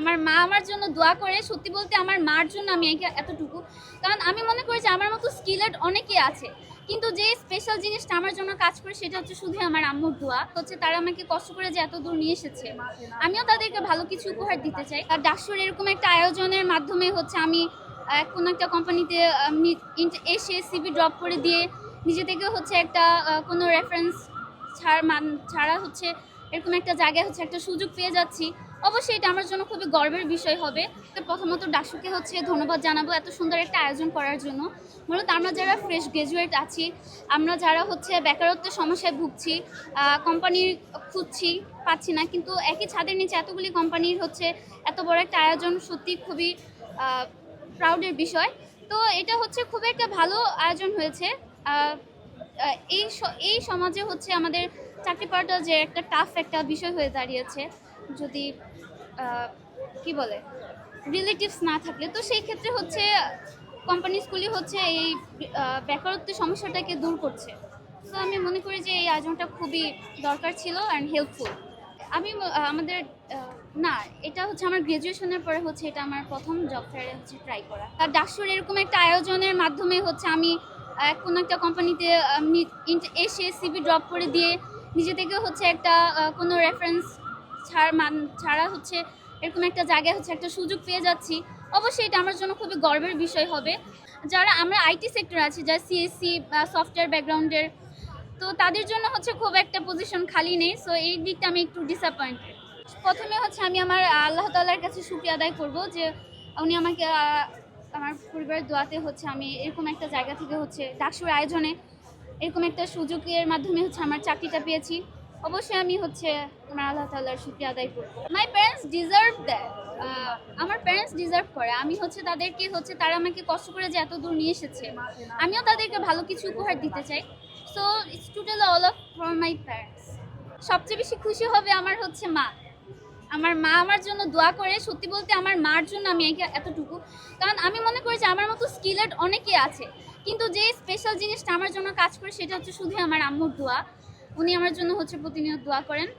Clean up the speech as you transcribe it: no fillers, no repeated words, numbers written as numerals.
আমার মা আমার জন্য দোয়া করে। সত্যি বলতে আমার মার জন্য আমি এতটুকু, কারণ আমি মনে করি যে আমার মতো স্কিলেড অনেকেই আছে, কিন্তু যে স্পেশাল জিনিসটা আমার জন্য কাজ করে সেটা হচ্ছে শুধু আমার আম্মুর দোয়া। হচ্ছে তারা আমাকে কষ্ট করে যে এত দূর নিয়ে এসেছে, আমিও তাদেরকে ভালো কিছু উপহার দিতে চাই। আর ডাকসুর এরকম একটা আয়োজনের মাধ্যমে হচ্ছে আমি কোনো একটা কোম্পানিতে এসে সিভি ড্রপ করে দিয়ে নিজে থেকে হচ্ছে একটা কোনো রেফারেন্স ছাড়া হচ্ছে এরকম একটা জায়গায় হচ্ছে একটা সুযোগ পেয়ে যাচ্ছি। অবশ্যই এটা আমার জন্য খুবই গর্বের বিষয় হবে। তো প্রথমত ডাকসুকে হচ্ছে ধন্যবাদ জানাবো এত সুন্দর একটা আয়োজন করার জন্য। মূলত আমরা যারা ফ্রেশ গ্রাজুয়েট আছি, আমরা যারা হচ্ছে বেকারত্বের সমস্যায় ভুগছি, কোম্পানি খুঁজছি, পাচ্ছি না, কিন্তু একই ছাদের নিচে এতগুলি কোম্পানির হচ্ছে এত বড় একটা আয়োজন সত্যি খুবই প্রাউডের বিষয়। তো এটা হচ্ছে খুব একটা ভালো আয়োজন হয়েছে। এই সমাজে হচ্ছে আমাদের চাকরি পাওয়াটা যে একটা টাফ একটা বিষয় হয়ে দাঁড়িয়েছে, যদি কি বলে রিলেটিভস না থাকলে, তো সেই ক্ষেত্রে হচ্ছে কোম্পানিজগুলি হচ্ছে এই বেকারত্বের সমস্যাটাকে দূর করছে। তো আমি মনে করি যে এই আয়োজনটা খুবই দরকার ছিল অ্যান্ড হেল্পফুল। আমি আমাদের না, এটা হচ্ছে আমার গ্রাজুয়েশনের পরে হচ্ছে এটা আমার প্রথম জব ফেয়ারে হচ্ছে ট্রাই করা। আর ডাকসুর এরকম একটা আয়োজনের মাধ্যমে হচ্ছে আমি কোনো একটা কোম্পানিতে এসে সিভি ড্রপ করে দিয়ে নিজে থেকে হচ্ছে একটা কোনো রেফারেন্স ছাড়া হচ্ছে এরকম একটা জায়গায় হচ্ছে একটা সুযোগ পেয়ে যাচ্ছি। অবশ্যই এটা আমার জন্য খুবই গর্বের বিষয় হবে। যারা আমরা আইটি সেক্টর আছি, যারা সিএসসি বা সফটওয়্যার ব্যাকগ্রাউন্ডের, তো তাদের জন্য হচ্ছে খুব একটা পজিশন খালি নেই। সো এই দিকটা আমি একটু ডিসঅ্যাপয়েন্টেড। প্রথমে হচ্ছে আমি আমার আল্লাহ তাআলার কাছে শুকরিয়া আদায় করব যে উনি আমাকে আমার পরিবারের দোয়াতে হচ্ছে আমি এরকম একটা জায়গা থেকে হচ্ছে ডাকসুর আয়োজনে এরকম একটা সুযোগের মাধ্যমে হচ্ছে আমার চাকরিটা পেয়েছি। অবশ্যই আমি হচ্ছে আমার আল্লাহ তাআলার শুকরিয়া আদায় করব। My parents deserve that. আমার প্যারেন্টস ডিজার্ভ করে। আমি হচ্ছে তাদেরকে হচ্ছে তারা আমাকে কষ্ট করে যে এত দূর নিয়ে এসেছে, আমিও তাদেরকে ভালো কিছু উপহার দিতে চাই। So it's total all of for my parents. সবচেয়ে বেশি খুশি হবে আমার হচ্ছে মা। আমার মা আমার জন্য দোয়া করে। সত্যি বলতে আমার মার জন্য আমি এতটুকু, কারণ আমি মনে করি যে আমার মতো স্কিলেড অনেকেই আছে, কিন্তু যে স্পেশাল জিনিসটা আমার জন্য কাজ করে সেটা হচ্ছে শুধু আমার আম্মুর দোয়া। উনি আমার জন্য হচ্ছে প্রতিনিয়ত দোয়া করেন।